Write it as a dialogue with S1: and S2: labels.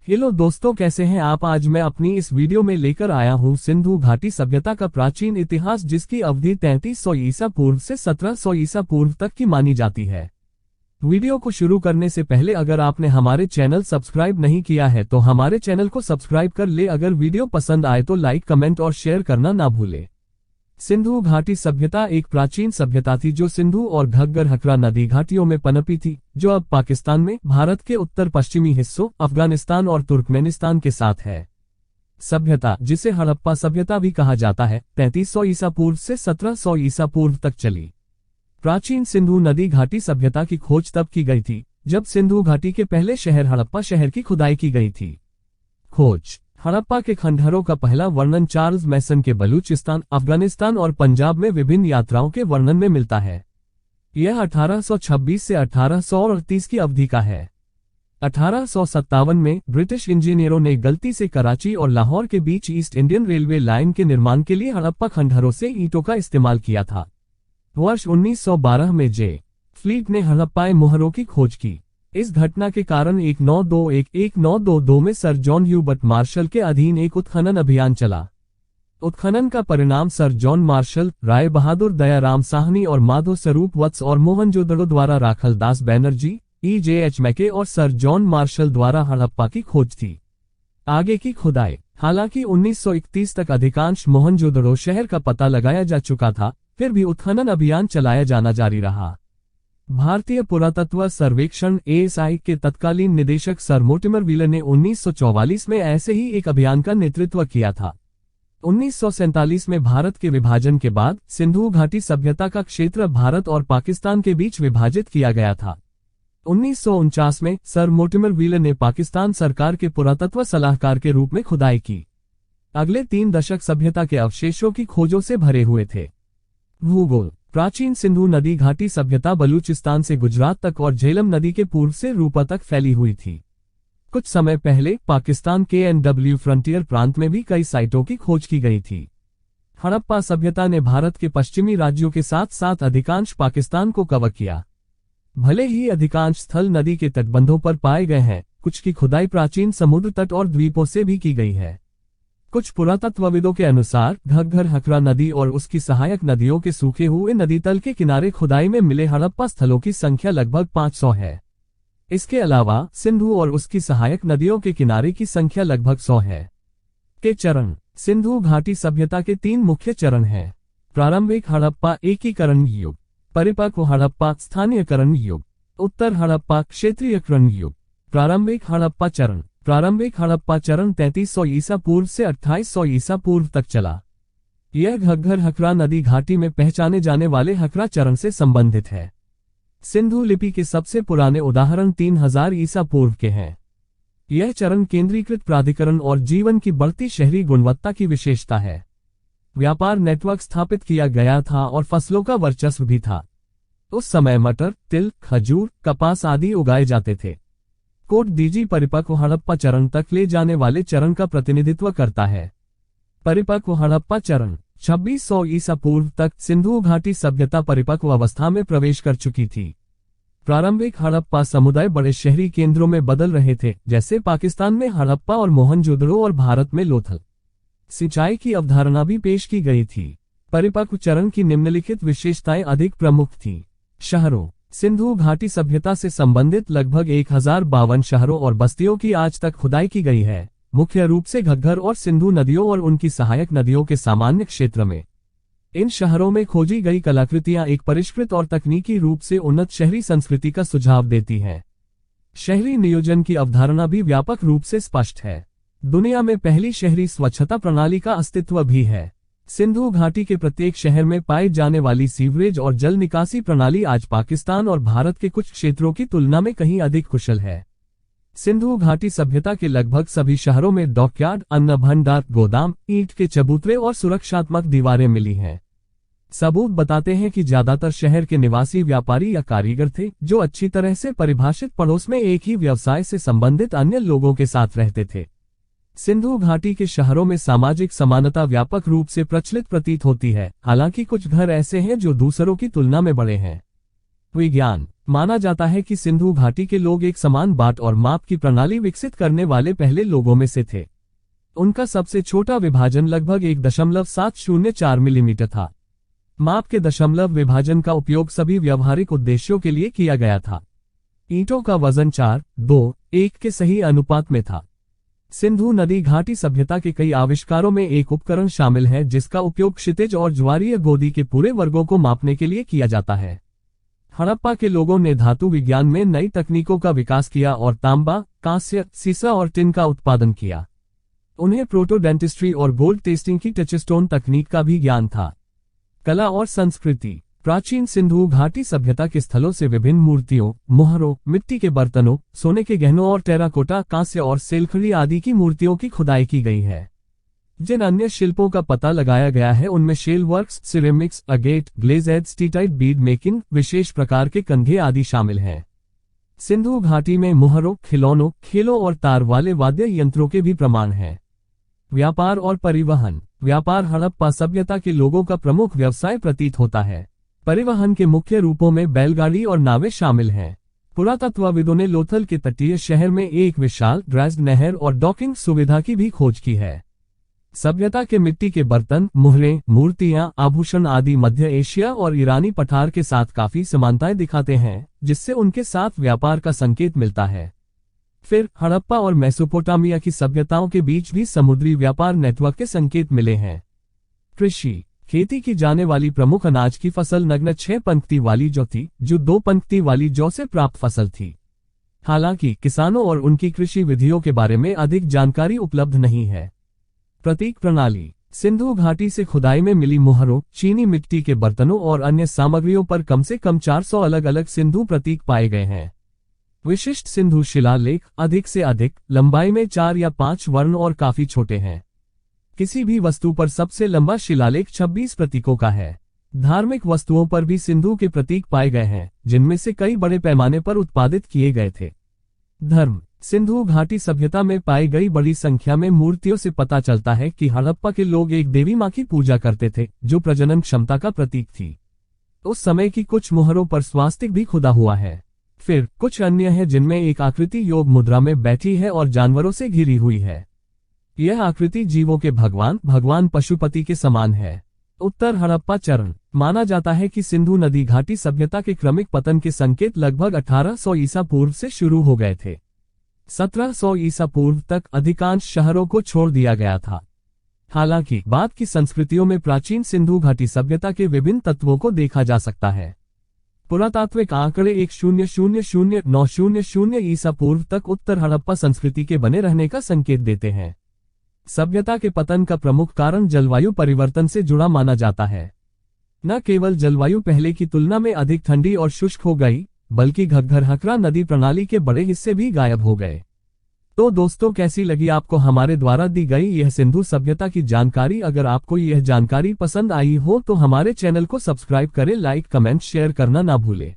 S1: Hello दोस्तों, कैसे हैं आप। आज मैं अपनी इस वीडियो में लेकर आया हूं सिंधु घाटी सभ्यता का प्राचीन इतिहास, जिसकी अवधि 3300 ईसा पूर्व से 1700 ईसा पूर्व तक की मानी जाती है। वीडियो को शुरू करने से पहले अगर आपने हमारे चैनल सब्सक्राइब नहीं किया है तो हमारे चैनल को सब्सक्राइब कर ले। अगर वीडियो पसंद आए तो लाइक, कमेंट और शेयर करना ना भूले। सिंधु घाटी सभ्यता एक प्राचीन सभ्यता थी जो सिंधु और घग्गर हकरा नदी घाटियों में पनपी थी, जो अब पाकिस्तान में, भारत के उत्तर पश्चिमी हिस्सों, अफगानिस्तान और तुर्कमेनिस्तान के साथ है। सभ्यता, जिसे हड़प्पा सभ्यता भी कहा जाता है, 3300 ईसा पूर्व से 1700 ईसा पूर्व तक चली। प्राचीन सिंधु नदी घाटी सभ्यता की खोज तब की गई थी जब सिंधु घाटी के पहले शहर हड़प्पा शहर की खुदाई की गई थी। खोज हड़प्पा के खंडहरों का पहला वर्णन चार्ल्स मैसन के बलूचिस्तान, अफगानिस्तान और पंजाब में विभिन्न यात्राओं के वर्णन में मिलता है। यह 1826 से 1838 की अवधि का है। 1857 में ब्रिटिश इंजीनियरों ने गलती से कराची और लाहौर के बीच ईस्ट इंडियन रेलवे लाइन के निर्माण के लिए हड़प्पा खंडहरों से ईंटों का इस्तेमाल किया था। वर्ष 1912 में जे फ्लीट ने हड़प्पाई मोहरों की खोज की। इस घटना के कारण 1921-1922 में सर जॉन ह्यूबर्ट मार्शल के अधीन एक उत्खनन अभियान चला। उत्खनन का परिणाम sir John Marshall, Rai Bahadur Dayaram Sahni और माधो स्वरूप वत्स और मोहनजोदड़ो द्वारा राखल दास बैनर्जी, EJH मैके और सर जॉन मार्शल द्वारा हड़प्पा की खोज थी। आगे की खुदाई। हालांकि 1931 तक अधिकांश मोहनजोदड़ो शहर का पता लगाया जा चुका था, फिर भी उत्खनन अभियान चलाया जाना जारी रहा। भारतीय पुरातत्व सर्वेक्षण ASI के तत्कालीन निदेशक सर मोर्टिमर व्हीलर ने 1944 में ऐसे ही एक अभियान का नेतृत्व किया था। 1947 में भारत के विभाजन के बाद सिंधु घाटी सभ्यता का क्षेत्र भारत और पाकिस्तान के बीच विभाजित किया गया था। 1949 में सर मोर्टिमर व्हीलर ने पाकिस्तान सरकार के पुरातत्व सलाहकार के रूप में खुदाई की। अगले 3 दशक सभ्यता के अवशेषों की खोजों से भरे हुए थे। भूगोल। प्राचीन सिंधु नदी घाटी सभ्यता बलूचिस्तान से गुजरात तक और झेलम नदी के पूर्व से रूपा तक फैली हुई थी। कुछ समय पहले पाकिस्तान के NW फ्रंटियर प्रांत में भी कई साइटों की खोज की गई थी। हड़प्पा सभ्यता ने भारत के पश्चिमी राज्यों के साथ साथ अधिकांश पाकिस्तान को कवर किया। भले ही अधिकांश स्थल नदी के तटबंधों पर पाए गए हैं, कुछ की खुदाई प्राचीन समुद्र तट और द्वीपों से भी की गई है। कुछ पुरातत्वविदों के अनुसार घग्गर हकरा नदी और उसकी सहायक नदियों के सूखे हुए नदी तल के किनारे खुदाई में मिले हड़प्पा स्थलों की संख्या लगभग 500 है। इसके अलावा सिंधु और उसकी सहायक नदियों के किनारे की संख्या लगभग 100 है। के चरण। सिंधु घाटी सभ्यता के 3 मुख्य चरण हैं। प्रारंभिक हड़प्पा एकीकरण युग, परिपक्व हड़प्पा स्थानीयकरण युग, उत्तर हड़प्पा क्षेत्रीयकरण युग। प्रारंभिक हड़प्पा चरण। प्रारंभिक हड़प्पा चरण 3300 ईसा पूर्व से 2800 ईसा पूर्व तक चला। यह घग्गर हकरा नदी घाटी में पहचाने जाने वाले हकरा चरण से संबंधित है। सिंधु लिपि के सबसे पुराने उदाहरण 3000 ईसा पूर्व के हैं। यह चरण केंद्रीकृत प्राधिकरण और जीवन की बढ़ती शहरी गुणवत्ता की विशेषता है। व्यापार नेटवर्क स्थापित किया गया था और फसलों का वर्चस्व भी था। उस समय मटर, तिल, खजूर, कपास आदि उगाए जाते थे। कोड डीजी परिपक्व हड़प्पा चरण तक ले जाने वाले चरण का प्रतिनिधित्व करता है। परिपक्व हड़प्पा चरण 2600 ईसा पूर्व तक सिंधु घाटी सभ्यता परिपक्व अवस्था में प्रवेश कर चुकी थी। प्रारंभिक हड़प्पा समुदाय बड़े शहरी केंद्रों में बदल रहे थे, जैसे पाकिस्तान में हड़प्पा और मोहनजोदड़ो और भारत में लोथल। सिंचाई की अवधारणा भी पेश की गई थी। परिपक्व चरण की निम्नलिखित विशेषताएं अधिक प्रमुख थीं। शहरों। सिंधु घाटी सभ्यता से संबंधित लगभग 1052 शहरों और बस्तियों की आज तक खुदाई की गई है, मुख्य रूप से घग्गर और सिंधु नदियों और उनकी सहायक नदियों के सामान्य क्षेत्र में। इन शहरों में खोजी गई कलाकृतियां एक परिष्कृत और तकनीकी रूप से उन्नत शहरी संस्कृति का सुझाव देती हैं। शहरी नियोजन की अवधारणा भी व्यापक रूप से स्पष्ट है। दुनिया में पहली शहरी स्वच्छता प्रणाली का अस्तित्व भी है। सिंधु घाटी के प्रत्येक शहर में पाई जाने वाली सीवरेज और जल निकासी प्रणाली आज पाकिस्तान और भारत के कुछ क्षेत्रों की तुलना में कहीं अधिक कुशल है। सिंधु घाटी सभ्यता के लगभग सभी शहरों में डॉकयार्ड, अन्न भंडार, गोदाम, ईंट के चबूतरे और सुरक्षात्मक दीवारें मिली हैं। सबूत बताते हैं कि ज्यादातर शहर के निवासी व्यापारी या कारीगर थे, जो अच्छी तरह से परिभाषित पड़ोस में एक ही व्यवसाय से संबंधित अन्य लोगों के साथ रहते थे। सिंधु घाटी के शहरों में सामाजिक समानता व्यापक रूप से प्रचलित प्रतीत होती है, हालांकि कुछ घर ऐसे हैं जो दूसरों की तुलना में बड़े हैं। विज्ञान। माना जाता है कि सिंधु घाटी के लोग एक समान बाट और माप की प्रणाली विकसित करने वाले पहले लोगों में से थे। उनका सबसे छोटा विभाजन लगभग 1.704 मिलीमीटर था। माप के दशमलव विभाजन का उपयोग सभी व्यावहारिक उद्देश्यों के लिए किया गया था। ईंटों का वजन 4:2:1 के सही अनुपात में था। सिंधु नदी घाटी सभ्यता के कई आविष्कारों में एक उपकरण शामिल है जिसका उपयोग क्षितिज और ज्वारीय गोदी के पूरे वर्गों को मापने के लिए किया जाता है। हड़प्पा के लोगों ने धातु विज्ञान में नई तकनीकों का विकास किया और तांबा, कांस्य, सीसा और टिन का उत्पादन किया। उन्हें प्रोटोडेंटिस्ट्री और गोल्ड टेस्टिंग की टचस्टोन तकनीक का भी ज्ञान था। कला और संस्कृति। प्राचीन सिंधु घाटी सभ्यता के स्थलों से विभिन्न मूर्तियों, मुहरों, मिट्टी के बर्तनों, सोने के गहनों और टेराकोटा, कांस्य और सेलखड़ी आदि की मूर्तियों की खुदाई की गई है। जिन अन्य शिल्पों का पता लगाया गया है उनमें shell works, ceramics, agate, glazed, steatite bead making, विशेष प्रकार के कंघे आदि शामिल हैं। सिंधु घाटी में मुहरों, खिलौनों, खेलों और तार वाले वाद्य यंत्रों के भी प्रमाण हैं। व्यापार और परिवहन। व्यापार हड़प्पा सभ्यता के लोगों का प्रमुख व्यवसाय प्रतीत होता है। परिवहन के मुख्य रूपों में बैलगाड़ी और नावें शामिल हैं। पुरातत्वविदों ने लोथल के तटीय शहर में एक विशाल ड्राइज्ड नहर और डॉकिंग सुविधा की भी खोज की है। सभ्यता के मिट्टी के बर्तन, मुहरें, मूर्तियां, आभूषण आदि मध्य एशिया और ईरानी पठार के साथ काफी समानताएं दिखाते हैं, जिससे उनके साथ व्यापार का संकेत मिलता है। फिर हड़प्पा और मेसोपोटामिया की सभ्यताओं के बीच भी समुद्री व्यापार नेटवर्क के संकेत मिले हैं। कृषि। खेती की जाने वाली प्रमुख अनाज की फसल नग्न 6 पंक्ति वाली जौ थी, जो 2 पंक्ति वाली जौ से प्राप्त फसल थी। हालांकि किसानों और उनकी कृषि विधियों के बारे में अधिक जानकारी उपलब्ध नहीं है। प्रतीक प्रणाली। सिंधु घाटी से खुदाई में मिली मुहरों, चीनी मिट्टी के बर्तनों और अन्य सामग्रियों पर कम से कम 400 अलग अलग सिंधु प्रतीक पाए गए हैं। विशिष्ट सिंधु शिलालेख अधिक से अधिक, लंबाई में 4 या 5 वर्ण और काफी छोटे हैं। किसी भी वस्तु पर सबसे लंबा शिलालेख 26 प्रतीकों का है। धार्मिक वस्तुओं पर भी सिंधु के प्रतीक पाए गए हैं, जिनमें से कई बड़े पैमाने पर उत्पादित किए गए थे। धर्म। सिंधु घाटी सभ्यता में पाई गई बड़ी संख्या में मूर्तियों से पता चलता है कि हड़प्पा के लोग एक देवी मां की पूजा करते थे, जो प्रजनन क्षमता का प्रतीक थी। उस समय की कुछ मुहरों पर स्वास्तिक भी खुदा हुआ है। फिर कुछ अन्य है जिनमें एक आकृति योग मुद्रा में बैठी है और जानवरों से घिरी हुई है। यह आकृति जीवों के भगवान पशुपति के समान है। उत्तर हड़प्पा चरण। माना जाता है कि सिंधु नदी घाटी सभ्यता के क्रमिक पतन के संकेत लगभग 1800 ईसा पूर्व से शुरू हो गए थे। 1700 ईसा पूर्व तक अधिकांश शहरों को छोड़ दिया गया था। हालांकि बाद की संस्कृतियों में प्राचीन सिंधु घाटी सभ्यता के विभिन्न तत्वों को देखा जा सकता है। पुरातात्विक आंकड़े 1000-900 ईसा पूर्व तक उत्तर हड़प्पा संस्कृति के बने रहने का संकेत देते हैं। सभ्यता के पतन का प्रमुख कारण जलवायु परिवर्तन से जुड़ा माना जाता है। न केवल जलवायु पहले की तुलना में अधिक ठंडी और शुष्क हो गई, बल्कि घग्घर-हकरा नदी प्रणाली के बड़े हिस्से भी गायब हो गए। तो दोस्तों, कैसी लगी आपको हमारे द्वारा दी गई यह सिंधु सभ्यता की जानकारी? अगर आपको यह जानकारी पसंद आई हो तो हमारे चैनल को सब्सक्राइब करें, लाइक, कमेंट, शेयर करना ना भूलें।